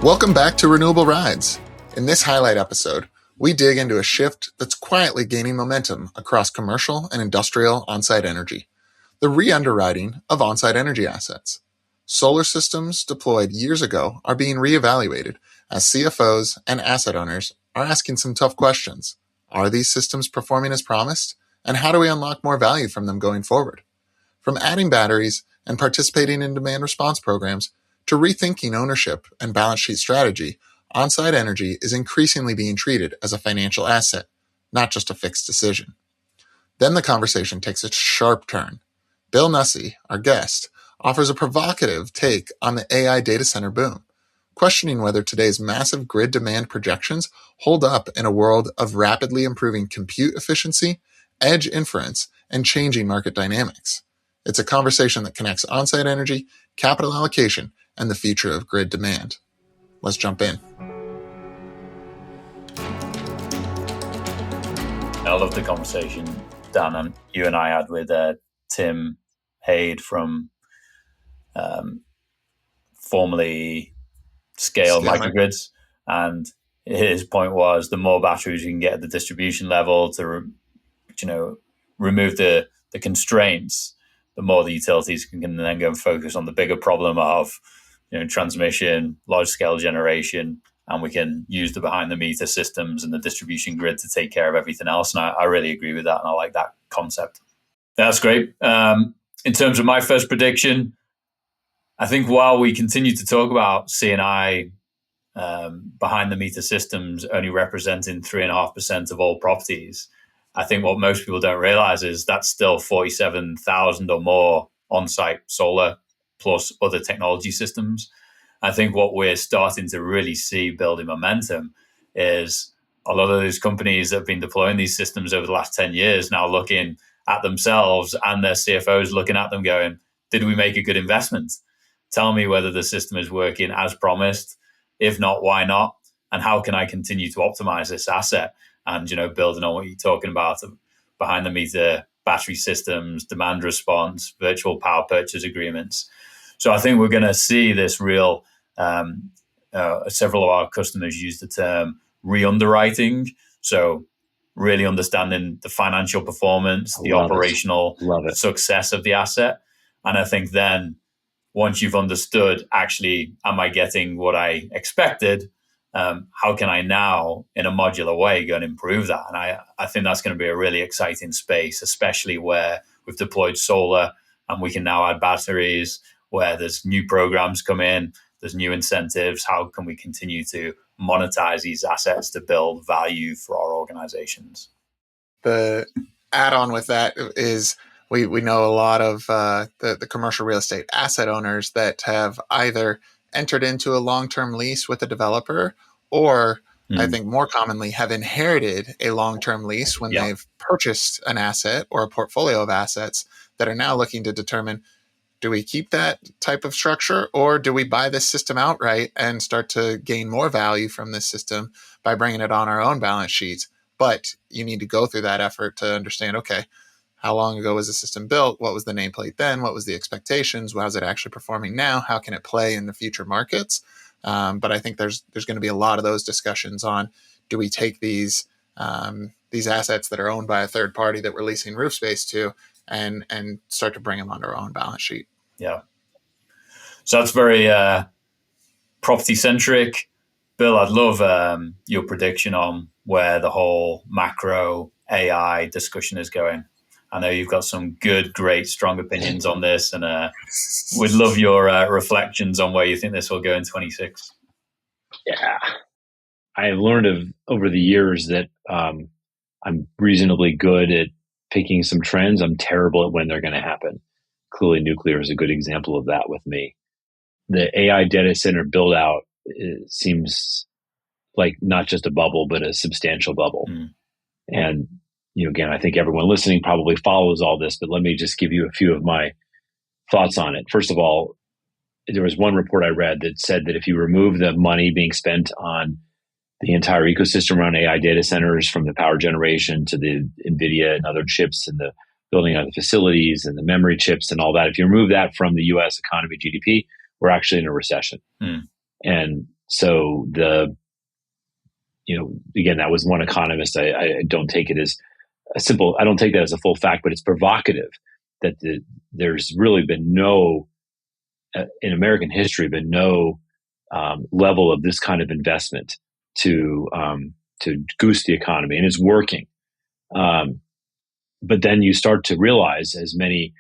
Welcome back to Renewable Rides. In this highlight episode, we dig into a shift that's quietly gaining momentum across commercial and industrial on-site energy, the re-underwriting of on-site energy assets. Solar systems deployed years ago are being reevaluated as CFOs and asset owners are asking some tough questions. Are these systems performing as promised? And how do we unlock more value from them going forward? From adding batteries and participating in demand response programs to rethinking ownership and balance sheet strategy, on-site energy is increasingly being treated as a financial asset, not just a fixed decision. Then the conversation takes a sharp turn. Bill Nussey, our guest, offers a provocative take on the AI data center boom, questioning whether today's massive grid demand projections hold up in a world of rapidly improving compute efficiency, edge inference, and changing market dynamics. It's a conversation that connects on-site energy, capital allocation, and the future of grid demand. Let's jump in. I love the conversation, Dan, and you and I had with Tim Haid from formerly scaled microgrids. And his point was the more batteries you can get at the distribution level to remove the constraints, the more the utilities can then go and focus on the bigger problem of transmission, large scale generation, and we can use the behind the meter systems and the distribution grid to take care of everything else. And I really agree with that, and I like that concept. That's great. In terms of my first prediction, I think while we continue to talk about C&I behind the meter systems only representing 3.5% of all properties, I think what most people don't realize is that's still 47,000 or more on-site solar plus other technology systems. I think what we're starting to really see building momentum is a lot of those companies that have been deploying these systems over the last 10 years now looking at themselves and their CFOs looking at them going, did we make a good investment? Tell me whether the system is working as promised. If not, why not? And how can I continue to optimize this asset? And, building on what you're talking about, behind the meter battery systems, demand response, virtual power purchase agreements. So I think we're going to see this real, several of our customers use the term re-underwriting. So really understanding the financial performance, the operational success of the asset. And I think then once you've understood, actually, am I getting what I expected? How can I now, in a modular way, go and improve that? And I think that's going to be a really exciting space, especially where we've deployed solar and we can now add batteries, where there's new programs come in, there's new incentives. How can we continue to monetize these assets to build value for our organizations? The add-on with that is we know a lot of the commercial real estate asset owners that have either entered into a long-term lease with a developer or I think more commonly have inherited a long-term lease when they've purchased an asset or a portfolio of assets that are now looking to determine, do we keep that type of structure or do we buy this system outright and start to gain more value from this system by bringing it on our own balance sheets? But you need to go through that effort to understand, okay, how long ago was the system built? What was the nameplate then? What was the expectations? How is it actually performing now? How can it play in the future markets? But I think there's going to be a lot of those discussions on, do we take these assets that are owned by a third party that we're leasing roof space to and start to bring them onto our own balance sheet? Yeah. So that's very property centric. Bill, I'd love your prediction on where the whole macro AI discussion is going. I know you've got some good, great, strong opinions on this, and we'd love your reflections on where you think this will go in 26. Yeah. I have learned over the years that I'm reasonably good at picking some trends. I'm terrible at when they're going to happen. Clearly, nuclear is a good example of that with me. The AI data center build out seems like not just a bubble, but a substantial bubble. And again, I think everyone listening probably follows all this, but let me just give you a few of my thoughts on it. First of all, there was one report I read that said that if you remove the money being spent on the entire ecosystem around AI data centers, from the power generation to the NVIDIA and other chips and the building out the facilities and the memory chips and all that, if you remove that from the US economy GDP, we're actually in a recession. And So again, that was one economist. I don't take it as I don't take that as a full fact, but it's provocative that there's really been no, in American history, been no level of this kind of investment to goose the economy, and it's working. But then you start to realize, as many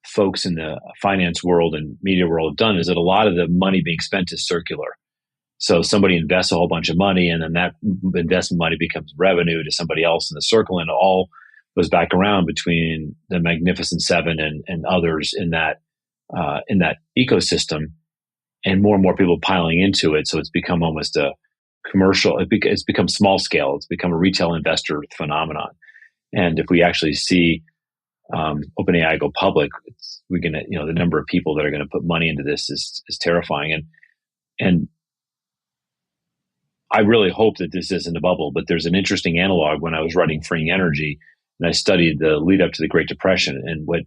folks in the finance world and media world have done, is that a lot of the money being spent is circular. So somebody invests a whole bunch of money, and then that investment money becomes revenue to somebody else in the circle, and it all goes back around between the Magnificent Seven and others in that ecosystem, and more people piling into it. So it's become almost a commercial. It's become small scale. It's become a retail investor phenomenon. And if we actually see OpenAI go public, we're gonna, the number of people that are going to put money into this is terrifying. And I really hope that this isn't a bubble, but there's an interesting analog when I was writing Freeing Energy, and I studied the lead up to the Great Depression. And what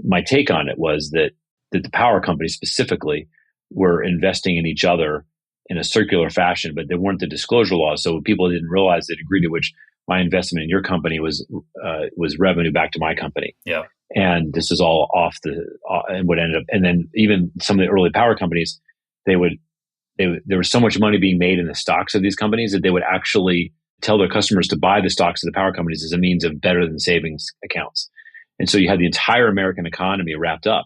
my take on it was that the power companies specifically were investing in each other in a circular fashion, but there weren't the disclosure laws. So people didn't realize the degree to which my investment in your company was revenue back to my company. Yeah. And this is all off and what ended up, and then even some of the early power companies, there was so much money being made in the stocks of these companies that they would actually tell their customers to buy the stocks of the power companies as a means of better than savings accounts. And so you had the entire American economy wrapped up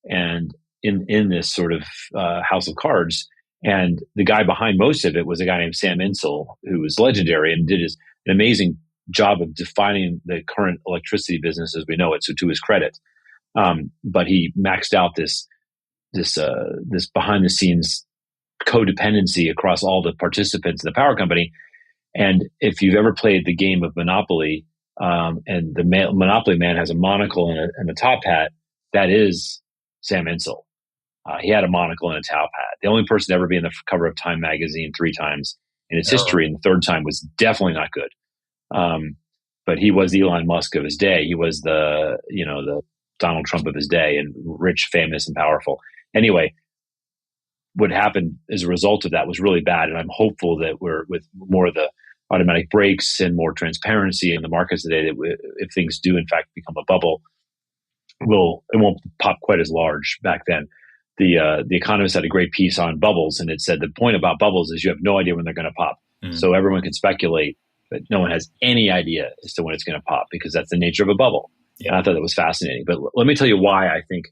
and in this sort of house of cards. And the guy behind most of it was a guy named Sam Insel, who was legendary and did an amazing job of defining the current electricity business as we know it. So to his credit, but he maxed out this behind the scenes codependency across all the participants in the power company. And if you've ever played the game of Monopoly, and the Monopoly man has a monocle and a top hat, that is Sam Insel. He had a monocle and a top hat. The only person to ever be in the cover of Time magazine 3 times in its history, and the third time was definitely not good. But he was the Elon Musk of his day. He was the Donald Trump of his day, and rich, famous, and powerful. Anyway, what happened as a result of that was really bad. And I'm hopeful that we're with more of the automatic brakes and more transparency in the markets today, that if things do in fact become a bubble, it won't pop quite as large back then. The Economist had a great piece on bubbles, and it said the point about bubbles is you have no idea when they're going to pop. Mm. So everyone can speculate, but no one has any idea as to when it's going to pop, because that's the nature of a bubble. Yeah. And I thought that was fascinating. But let me tell you why I think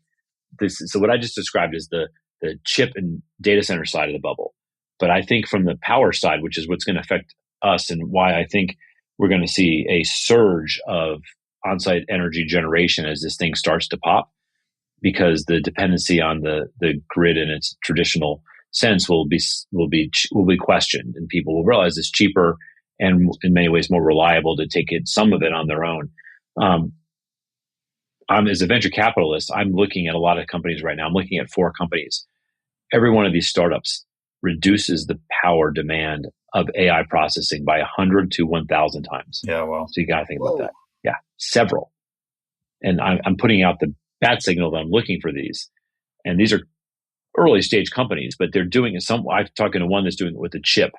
this. So what I just described is the chip and data center side of the bubble. But I think from the power side, which is what's going to affect us, and why I think we're going to see a surge of on-site energy generation as this thing starts to pop, because the dependency on the grid in its traditional sense will be questioned, and people will realize it's cheaper and in many ways more reliable to take some of it on their own. As a venture capitalist, I'm looking at a lot of companies right now. I'm looking at 4 companies. Every one of these startups reduces the power demand of AI processing by 100 to 1,000 times. Yeah, well. So you got to think about that. Yeah, several. And I'm putting out the bat signal that I'm looking for these. And these are early stage companies, but they're doing it. I'm talking to one that's doing it with a chip,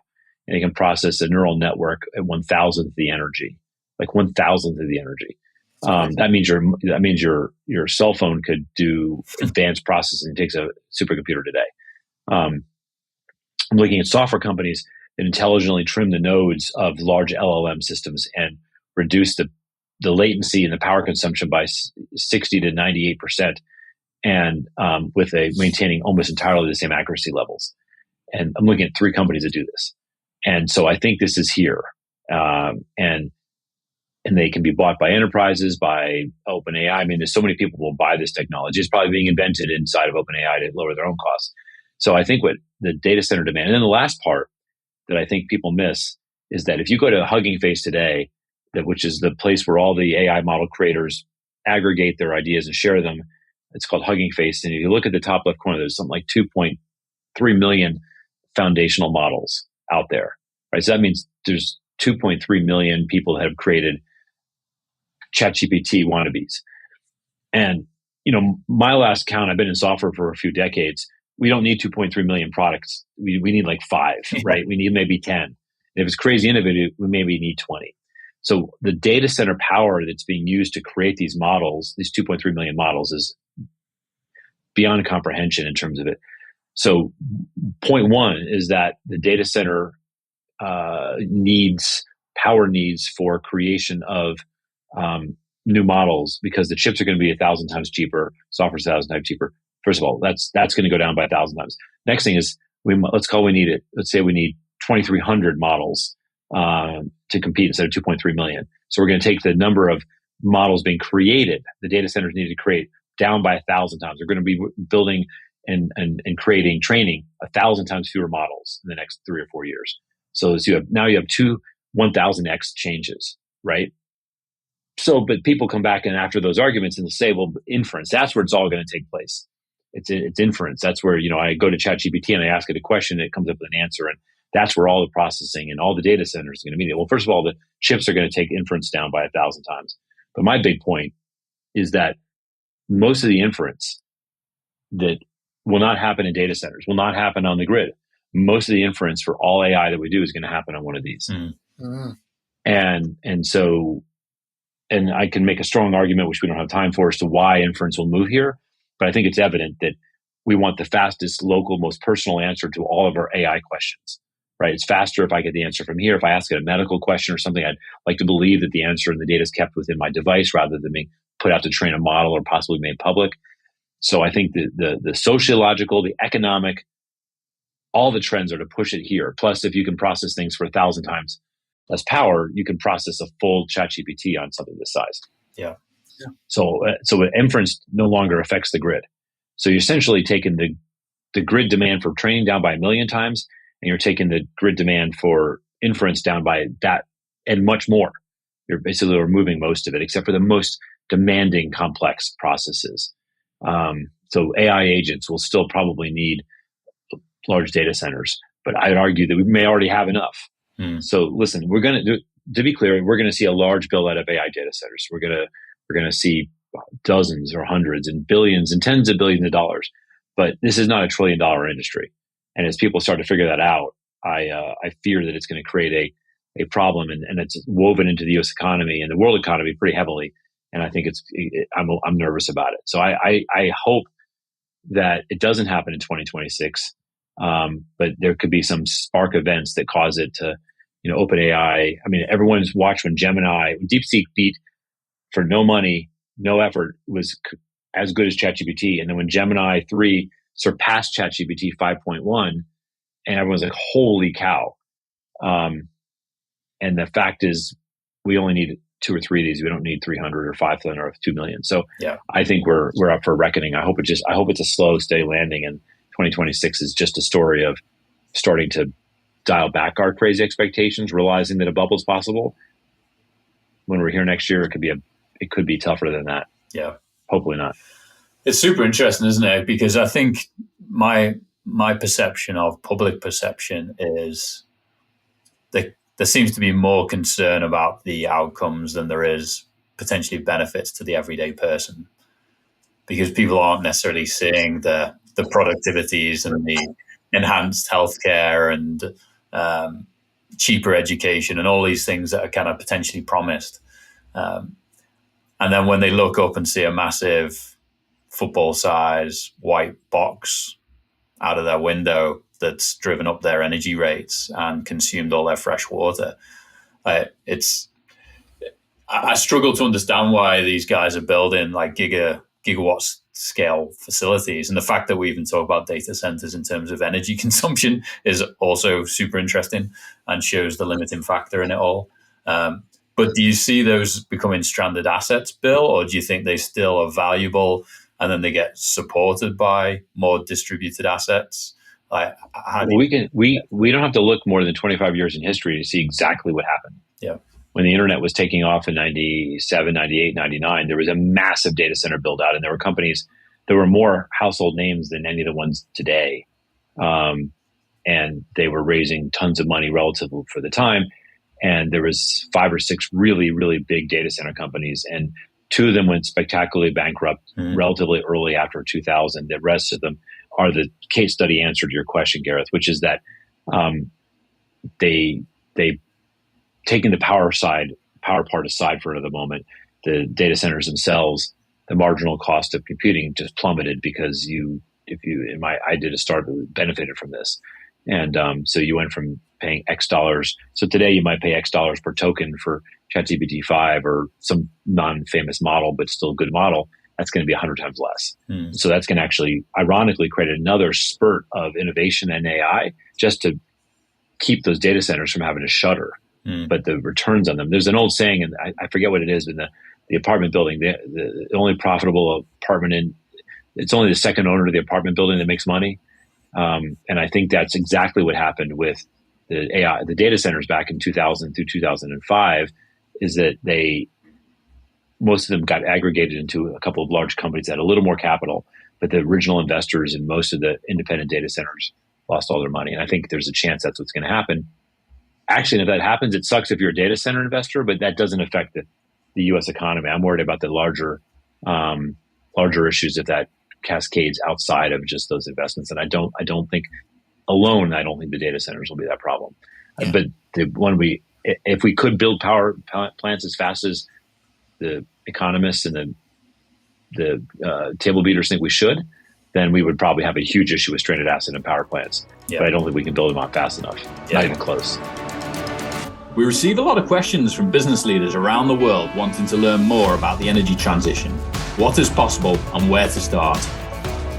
and they can process a neural network at 1,000th the energy, like 1,000th of the energy. That means your cell phone could do advanced processing. It takes a supercomputer today. I'm looking at software companies that intelligently trim the nodes of large LLM systems and reduce the latency and the power consumption by 60 to 98%, and with maintaining almost entirely the same accuracy levels. And I'm looking at 3 companies that do this. And so I think this is here, and they can be bought by enterprises, by OpenAI. I mean, there's so many people who will buy this technology. It's probably being invented inside of OpenAI to lower their own costs. So I think what the data center demand, and then the last part that I think people miss, is that if you go to Hugging Face today, which is the place where all the AI model creators aggregate their ideas and share them, it's called Hugging Face. And if you look at the top left corner, there's something like 2.3 million foundational models out there, right? So that means there's 2.3 million people that have created ChatGPT wannabes. And, my last count, I've been in software for a few decades, we don't need 2.3 million products. We need like 5, right? We need maybe 10. And if it's crazy innovative, we maybe need 20. So the data center power that's being used to create these models, these 2.3 million models, is beyond comprehension in terms of it. So point one is that the data center power needs for creation of new models, because the chips are going to be 1,000 times cheaper, software's 1,000 times cheaper. First of all, that's going to go down by 1,000 times. Next thing is let's say we need 2,300 models to compete instead of 2.3 million. So we're going to take the number of models being created, the data centers need to create, down by 1,000 times. They're going to be building and creating training 1,000 times fewer models in the next 3 or 4 years. So you have two 1,000x changes, right? So, but people come back and after those arguments and they'll say, well, inference, that's where it's all going to take place. It's inference. That's where, I go to ChatGPT and I ask it a question and it comes up with an answer. And that's where all the processing and all the data centers are going to be. Well, first of all, the chips are going to take inference down by 1,000 times. But my big point is that most of the inference that will not happen in data centers, will not happen on the grid. Most of the inference for all AI that we do is going to happen on one of these. Mm-hmm. And I can make a strong argument, which we don't have time for, as to why inference will move here. But I think it's evident that we want the fastest, local, most personal answer to all of our AI questions, right? It's faster if I get the answer from here. If I ask it a medical question or something, I'd like to believe that the answer and the data is kept within my device rather than being put out to train a model or possibly made public. So I think the sociological, the economic, all the trends are to push it here. Plus, if you can process things for 1,000 times less power, you can process a full ChatGPT on something this size. Yeah. So inference no longer affects the grid. So you're essentially taking the grid demand for training down by 1 million times, and you're taking the grid demand for inference down by that and much more. You're basically removing most of it, except for the most demanding complex processes. So AI agents will still probably need large data centers, but I'd argue that we may already have enough. So listen, to be clear, we're going to see a large build out of AI data centers. We're going to see dozens or hundreds and billions and tens of billions of dollars, but this is not $1 trillion industry. And as people start to figure that out, I fear that it's going to create a problem, and it's woven into the U.S. economy and the world economy pretty heavily. And I think I'm nervous about it. So I hope that it doesn't happen in 2026. But there could be some spark events that cause it to, OpenAI. I mean, everyone's watched when DeepSeek beat for no money, no effort, was as good as ChatGPT. And then when Gemini 3 surpassed ChatGPT 5.1, and everyone's like, holy cow. And the fact is, we only need 2 or 3 of these. We don't need 300 or 500 or 2 million. So yeah. I think we're up for reckoning. I hope it's a slow, steady landing, and 2026 is just a story of starting to dial back our crazy expectations, realizing that a bubble is possible. When we're here next year, it could be tougher than that. Yeah. Hopefully not. It's super interesting, isn't it? Because I think my perception of public perception is that there seems to be more concern about the outcomes than there is potentially benefits to the everyday person, because people aren't necessarily seeing the productivities and the enhanced healthcare and cheaper education and all these things that are kind of potentially promised. And then when they look up and see a massive football size white box out of their window that's driven up their energy rates and consumed all their fresh water, I struggle to understand why these guys are building like gigawatt scale facilities. And the fact that we even talk about data centers in terms of energy consumption is also super interesting and shows the limiting factor in it all. But do you see those becoming stranded assets, Bill, or do you think they still are valuable and then they get supported by more distributed assets? We don't have to look more than 25 years in history to see exactly what happened. Yeah. When the internet was taking off in 97, 98, 99, there was a massive data center build out, and there were companies, there were more household names than any of the ones today. And they were raising tons of money relatively for the time. And there was 5 or 6 really, really big data center companies, and 2 of them went spectacularly bankrupt relatively early after 2000. The rest of them are the case study answer to your question, Gareth, which is that they taking the power part aside for the moment, the data centers themselves, the marginal cost of computing just plummeted because I did a startup that benefited from this. And so you went from paying X dollars. So today you might pay X dollars per token for ChatGPT 5 or some non-famous model, but still a good model. That's going to be 100 times less. So that's going to actually, ironically, create another spurt of innovation in AI just to keep those data centers from having to shutter. But the returns on them, there's an old saying, and I forget what it is, in the apartment building, the only profitable apartment it's only the second owner of the apartment building that makes money. And I think that's exactly what happened with the data centers back in 2000 through 2005, is that most of them got aggregated into a couple of large companies that had a little more capital, but the original investors in most of the independent data centers lost all their money. And I think there's a chance that's what's going to happen. Actually, if that happens, it sucks if you're a data center investor, but that doesn't affect the U.S. economy. I'm worried about the larger issues if that cascades outside of just those investments. And I don't think the data centers will be that problem. Yeah. But if we could build power plants as fast as the economists and the table beaters think we should, then we would probably have a huge issue with stranded asset and power plants. Yeah. But I don't think we can build them out fast enough. Yeah. Not even close. We receive a lot of questions from business leaders around the world wanting to learn more about the energy transition, what is possible, and where to start.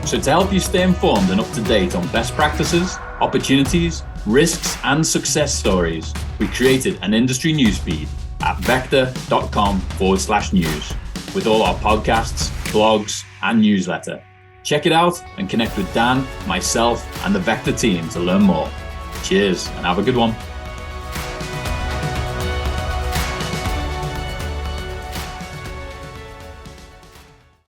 So to help you stay informed and up to date on best practices, opportunities, risks, and success stories, we created an industry newsfeed at VECKTA.com/news with all our podcasts, blogs, and newsletter. Check it out and connect with Dan, myself, and the VECKTA team to learn more. Cheers and have a good one.